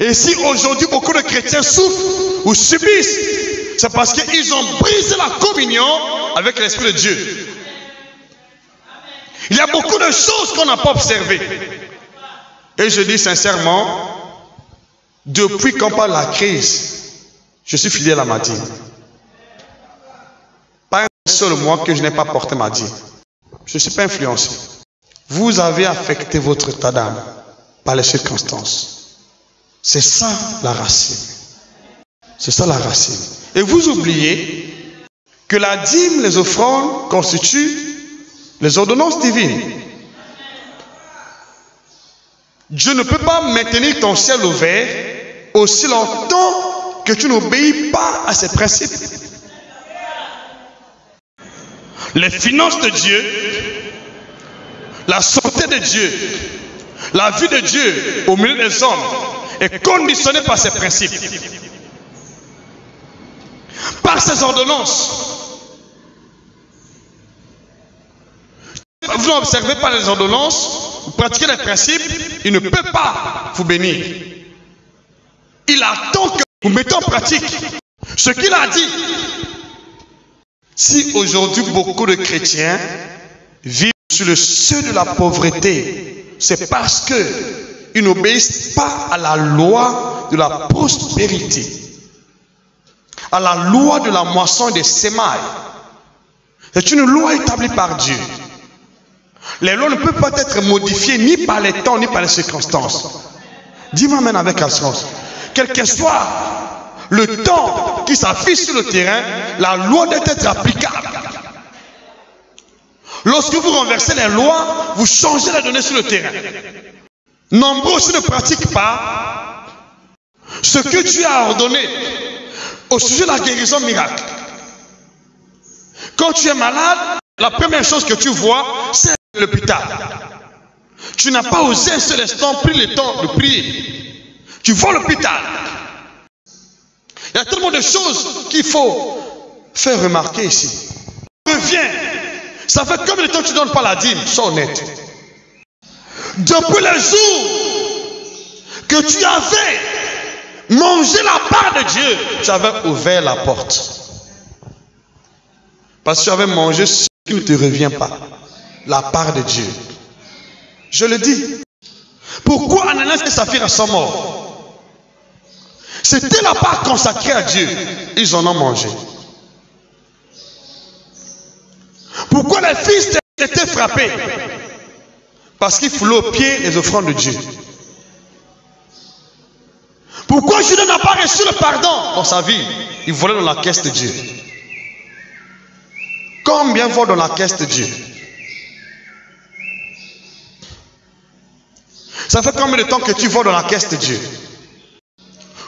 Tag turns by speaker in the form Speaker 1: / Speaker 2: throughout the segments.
Speaker 1: Et si aujourd'hui beaucoup de chrétiens souffrent ou subissent, c'est parce qu'ils ont brisé la communion avec l'Esprit de Dieu. Il y a beaucoup de choses qu'on n'a pas observées. Et je dis sincèrement, depuis qu'on parle de la crise, je suis fidèle à ma dîme. Pas un seul mois que je n'ai pas porté ma dîme. Je ne suis pas influencé. Vous avez affecté votre état d'âme par les circonstances. C'est ça la racine. C'est ça la racine. Et vous oubliez que la dîme, les offrandes constituent les ordonnances divines. Dieu ne peut pas maintenir ton ciel ouvert aussi longtemps que tu n'obéis pas à ses principes. Les finances de Dieu, la santé de Dieu, la vie de Dieu au milieu des hommes est conditionnée par ses principes, par ses ordonnances. Vous n'observez pas les ordonnances, vous pratiquez les principes, il ne peut pas vous bénir. Il attend que vous mettez en pratique ce qu'il a dit. Si aujourd'hui beaucoup de chrétiens vivent sur le seuil de la pauvreté, c'est parce qu'ils n'obéissent pas à la loi de la prospérité, à la loi de la moisson et des semailles. C'est une loi établie par Dieu. Les lois ne peuvent pas être modifiées ni par les temps ni par les circonstances. Dis-moi amen avec assurance. Quel que soit le temps qui s'affiche sur le terrain, la loi doit être applicable. Lorsque vous renversez les lois, vous changez les données sur le terrain. Nombreux aussi ne pratiquent pas ce que Dieu a ordonné au sujet de la guérison miracle. Quand tu es malade, la première chose que tu vois, c'est l'hôpital. Tu n'as pas osé un seul instant pris le temps de prier. Tu vois l'hôpital. Il y a tellement de choses qu'il faut faire remarquer ici. Reviens. Ça fait combien de temps que tu ne donnes pas la dîme? Sois honnête. Depuis le jour que tu avais mangé la part de Dieu, tu avais ouvert la porte. Parce que tu avais mangé ce qui ne te revient pas. La part de Dieu. Je le dis. Pourquoi Ananias et Saphira sont morts? C'était la part consacrée à Dieu. Ils en ont mangé. Pourquoi les fils étaient frappés? Parce qu'ils foulaient aux pieds les offrandes de Dieu. Pourquoi Judas n'a pas reçu le pardon dans sa vie? Il volait dans la caisse de Dieu. Combien volent dans la caisse de Dieu? Ça fait combien de temps que tu voles dans la caisse de Dieu?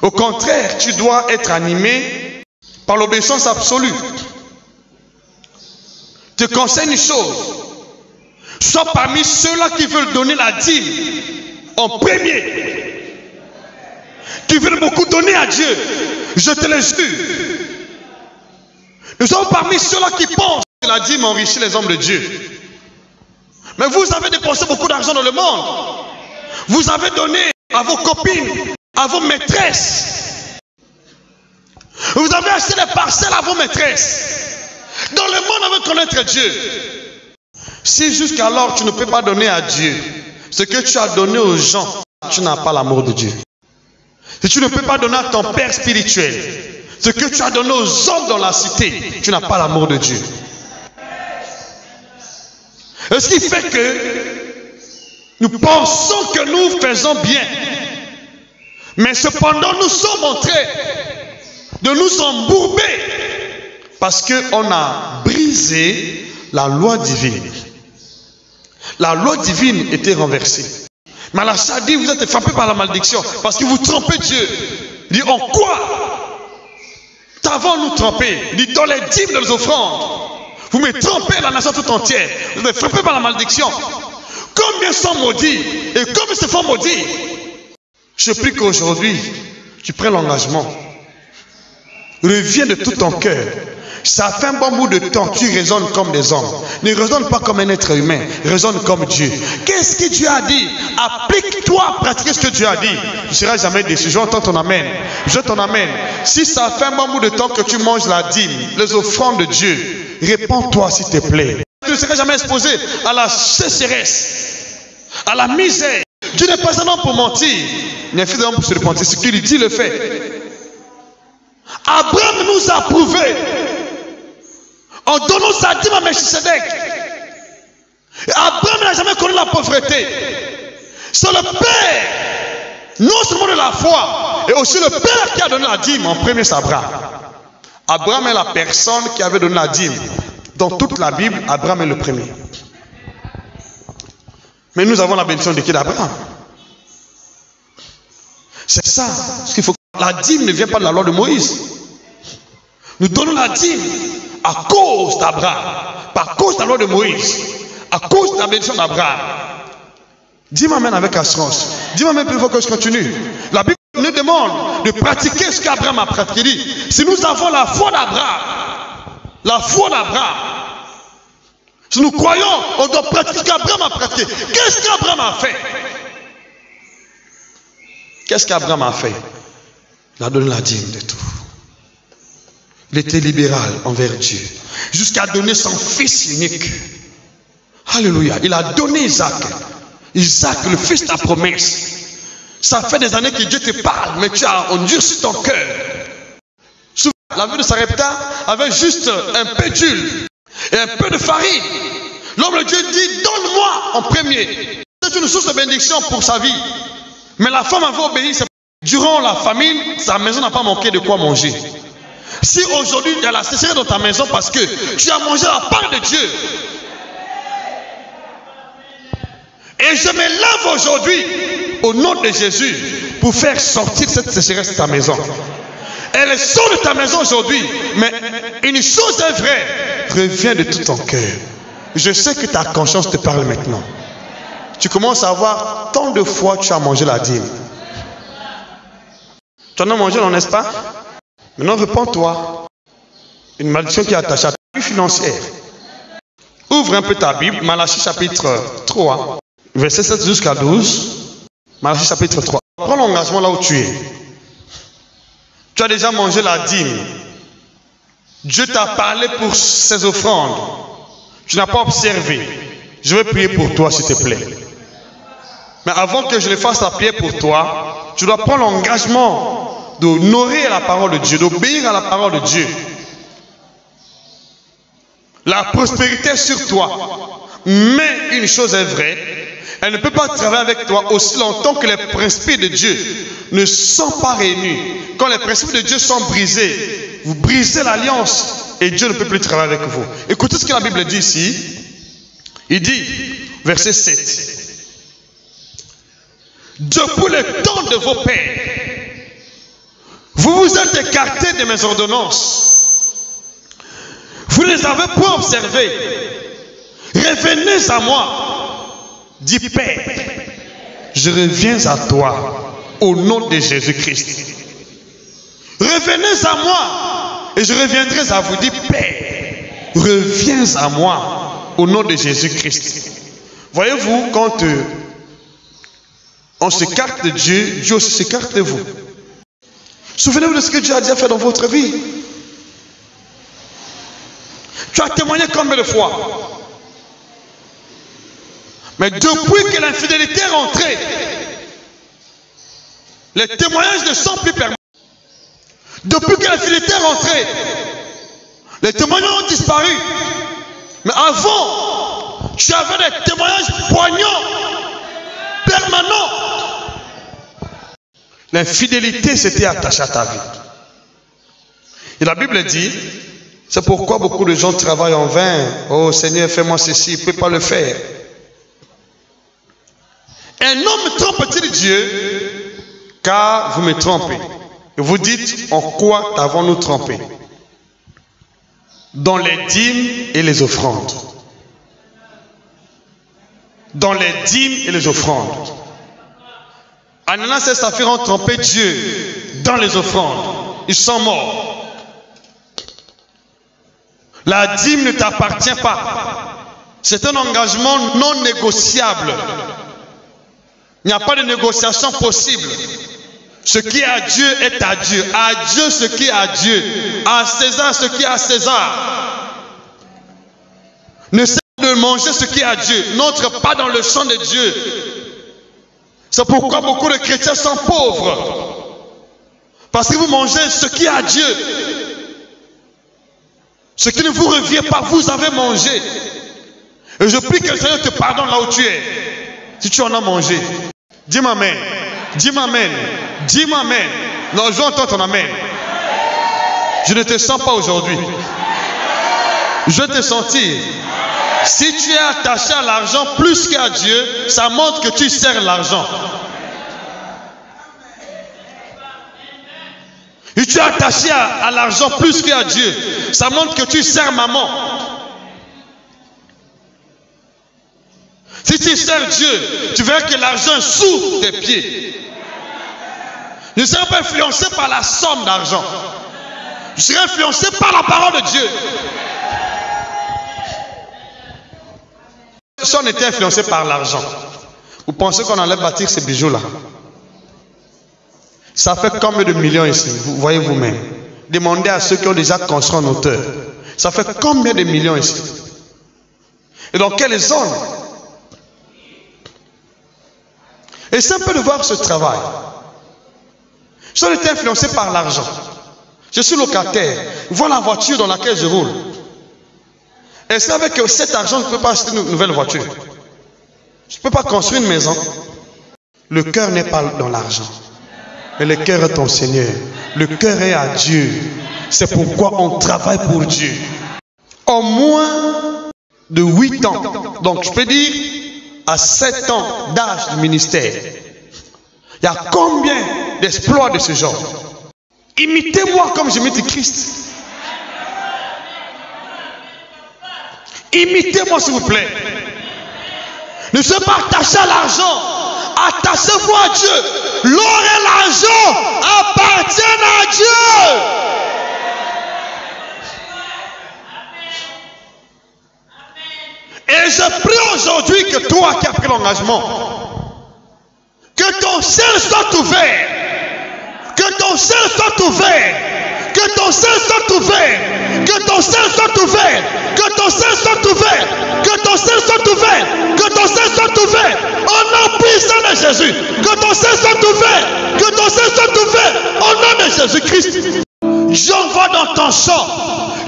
Speaker 1: Au contraire, tu dois être animé par l'obéissance absolue. Je te conseille une chose. Sois parmi ceux-là qui veulent donner la dîme en premier. Qui veulent beaucoup donner à Dieu. Je te le jure. Nous sommes parmi ceux-là qui pensent que la dîme enrichit les hommes de Dieu. Mais vous avez dépensé beaucoup d'argent dans le monde. Vous avez donné à vos copines, à vos maîtresses. Vous avez acheté des parcelles à vos maîtresses. Dans le monde, on veut connaître Dieu. Si jusqu'alors tu ne peux pas donner à Dieu ce que tu as donné aux gens, tu n'as pas l'amour de Dieu. Si tu ne peux pas donner à ton père spirituel ce que tu as donné aux hommes dans la cité, tu n'as pas l'amour de Dieu. Et ce qui fait que nous pensons que nous faisons bien. Mais cependant, nous sommes en train de nous embourber parce qu'on a brisé la loi divine. La loi divine était renversée. Mais Malachi dit, vous êtes frappés par la malédiction parce que vous trompez Dieu. Il dit, en quoi t'avons-nous trompé? Il dit, dans les dîmes, dans les offrandes. Vous me trompez la nation tout entière. Vous êtes frappés par la malédiction. Combien sont maudits et combien se font maudits? Je prie qu'aujourd'hui, tu prennes l'engagement Reviens de tout ton cœur. Ça fait un bon bout de temps, tu raisonnes comme des hommes. Ne raisonne pas comme un être humain, raisonne comme Dieu. Qu'est-ce que Dieu a dit? Applique-toi à pratiquer ce que Dieu a dit. Tu ne seras jamais déçu. J'entends ton amène. Je t'en amène. Si ça fait un bon bout de temps que tu manges la dîme, les offrandes de Dieu, répands-toi s'il te plaît. Tu ne seras jamais exposé à la sécheresse, à la misère. Dieu n'est pas un homme pour mentir. Il est un fils d'homme pour se repentir. Ce qu'il dit, le fait. Abraham nous a prouvé en donnant sa dîme à Melchisedec. Abraham n'a jamais connu la pauvreté. C'est le Père, non seulement de la foi, et aussi le Père qui a donné la dîme. En premier, c'est Abraham. Abraham est la personne qui avait donné la dîme. Dans toute la Bible, Abraham est le premier. Mais nous avons la bénédiction de qui d'Abraham. C'est ça ce qu'il faut. La dîme ne vient pas de la loi de Moïse. Nous donnons la dîme à cause d'Abraham, pas à cause de la loi de Moïse, à cause de la bénédiction d'Abraham. Dis-moi même avec assurance. Dis-moi même plus fort que je continue. La Bible nous demande de pratiquer ce qu'Abraham a pratiqué. Si nous avons la foi d'Abraham, si nous croyons, on doit pratiquer ce qu'Abraham a pratiqué. Qu'est-ce qu'Abraham a fait? Qu'est-ce qu'Abraham a fait? Il a donné la dîme de tout. Il était libéral envers Dieu. Jusqu'à donner son fils unique. Alléluia. Il a donné Isaac. Isaac, le fils de la promesse. Ça fait des années que Dieu te parle, mais tu as endurci ton cœur. La vue de Sarepta avait juste un peu d'huile et un peu de farine. L'homme de Dieu dit, donne-moi en premier. C'est une source de bénédiction pour sa vie. Mais la femme avait obéi. Durant la famine, sa maison n'a pas manqué de quoi manger. Si aujourd'hui il y a la sécheresse dans ta maison parce que tu as mangé la part de Dieu. Et je me lève aujourd'hui au nom de Jésus pour faire sortir cette sécheresse de ta maison. Elle sort de ta maison aujourd'hui. Mais une chose est vraie. Reviens de tout ton cœur. Je sais que ta conscience te parle maintenant. Tu commences à avoir tant de fois tu as mangé la dîme. Tu en as mangé, non, n'est-ce pas? Maintenant, réponds-toi. Une malédiction qui est attachée à ta vie financière. Ouvre un peu ta Bible, Malachie chapitre 3, verset 7 jusqu'à 12. Malachie chapitre 3. Prends l'engagement là où tu es. Tu as déjà mangé la dîme. Dieu t'a parlé pour ses offrandes. Tu n'as pas observé. Je vais prier pour toi, s'il te plaît. Mais avant que je ne fasse la prière pour toi, tu dois prendre l'engagement d'honorer la parole de Dieu, d'obéir à la parole de Dieu. La prospérité est sur toi. Mais une chose est vraie, elle ne peut pas travailler avec toi aussi longtemps que les principes de Dieu ne sont pas réunis. Quand les principes de Dieu sont brisés, vous brisez l'alliance et Dieu ne peut plus travailler avec vous. Écoutez ce que la Bible dit ici. Il dit, verset 7. Depuis le temps de vos pères, vous vous êtes écartés de mes ordonnances. Vous ne les avez point observées. Revenez à moi, dit Père. Je reviens à toi au nom de Jésus-Christ. Revenez à moi et je reviendrai à vous, dit Père. Reviens à moi au nom de Jésus-Christ. Voyez-vous, quand on s'écarte de Dieu, Dieu aussi s'écarte de vous. Souvenez-vous de ce que Dieu a déjà fait dans votre vie. Tu as témoigné combien de fois? Mais depuis que l'infidélité est rentrée, les témoignages ne sont plus permis. Depuis que l'infidélité est rentrée, les témoignages ont disparu. Mais avant, tu avais des témoignages poignants, permanents. L'infidélité s'était attachée à ta vie. Et la Bible dit, c'est pourquoi beaucoup de gens travaillent en vain. Oh Seigneur, fais-moi ceci, il ne peut pas le faire. Un homme trompe-t-il Dieu? Car vous me trompez. Et vous dites, en quoi t'avons-nous trompé? Dans les dîmes et les offrandes. Dans les dîmes et les offrandes. Ananas et Saphir ont trompé Dieu dans les offrandes. Ils sont morts. La dîme ne t'appartient pas. C'est un engagement non négociable. Il n'y a pas de négociation possible. Ce qui est à Dieu est à Dieu. À Dieu ce qui est à Dieu. À César ce qui est à César. Ne cesse de manger ce qui est à Dieu. N'entre pas dans le champ de Dieu. C'est pourquoi beaucoup de chrétiens sont pauvres. Parce que vous mangez ce qui est à Dieu. Ce qui ne vous revient pas, vous avez mangé. Et je prie que le Seigneur te pardonne là où tu es. Si tu en as mangé. Dis-moi amen. Dis-moi amen. Dis-moi amen. Non, je entends ton amen. Je ne te sens pas aujourd'hui. Je vais te sentir. Si tu es attaché à l'argent plus qu'à Dieu, ça montre que tu sers l'argent. Si tu es attaché à l'argent plus qu'à Dieu, ça montre que tu sers maman. Si tu sers Dieu, tu verras que l'argent est sous tes pieds. Ne seras pas influencé par la somme d'argent. Tu seras influencé par la parole de Dieu. Si on était influencé par l'argent, vous pensez qu'on allait bâtir ces bijoux-là? Ça fait combien de millions ici? Vous voyez vous-même. Demandez à ceux qui ont déjà construit en hauteur. Ça fait combien de millions ici? Et dans quelle zone? Et c'est un peu de voir ce travail. Si on était influencé par l'argent, je suis locataire, voilà la voiture dans laquelle je roule. Et c'est avec cet argent que je ne peux pas acheter une nouvelle voiture. Je ne peux pas construire une maison. Le cœur n'est pas dans l'argent. Mais le cœur est ton Seigneur. Le cœur est à Dieu. C'est pourquoi on travaille pour Dieu. En moins de 8 ans, donc je peux dire à 7 ans d'âge du ministère, il y a combien d'exploits de ce genre? Imitez-moi comme j'imite Christ. Imitez-moi s'il vous plaît. Ne soyez pas attaché à l'argent. Attachez-vous à Dieu. L'or et l'argent appartiennent à Dieu. Et je prie aujourd'hui que toi qui as pris l'engagement, que ton ciel soit ouvert. Que ton ciel soit ouvert. Que ton ciel soit ouvert. Que ton ciel soit ouvert. Que ton ciel soit ouvert. Que ton ciel soit ouvert. Que ton ciel soit ouvert. Au nom puissant de Jésus. Que ton ciel soit ouvert. Que ton ciel soit ouvert. Au nom de Jésus-Christ. Dieu envoie dans ton champ.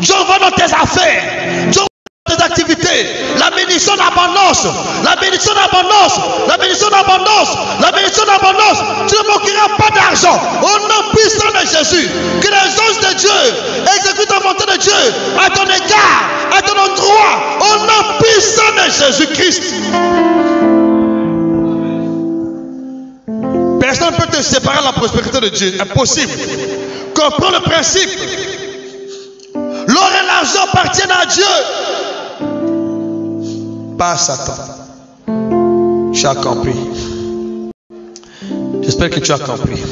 Speaker 1: Dieu envoie dans tes affaires. Dieu envoie dans tes activités. La bénédiction d'abondance. La bénédiction d'abondance. La bénédiction d'abondance. La bénédiction d'abondance. Tu ne manqueras pas d'argent. Au nom puissant de Jésus. Que les anges de Dieu exécutent la volonté de Dieu à ton égard, à ton endroit. Au nom puissant de Jésus-Christ. Personne ne peut te séparer de la prospérité de Dieu. Impossible. Comprends le principe. L'or et l'argent appartiennent à Dieu. Pas à Satan. Tu as compris. J'espère que tu as compris.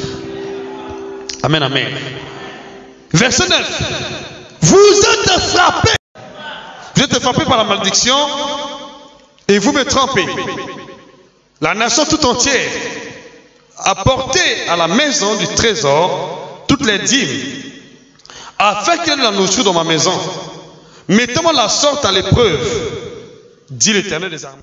Speaker 1: Amen, amen. Verset 9. Vous êtes frappés. Vous êtes frappés par la malédiction et vous me trompez. La nation tout entière a porté à la maison du trésor toutes les dîmes, afin qu'il y ait de la nourriture dans ma maison. Mettez-moi la sorte à l'épreuve, dit l'Éternel des armées.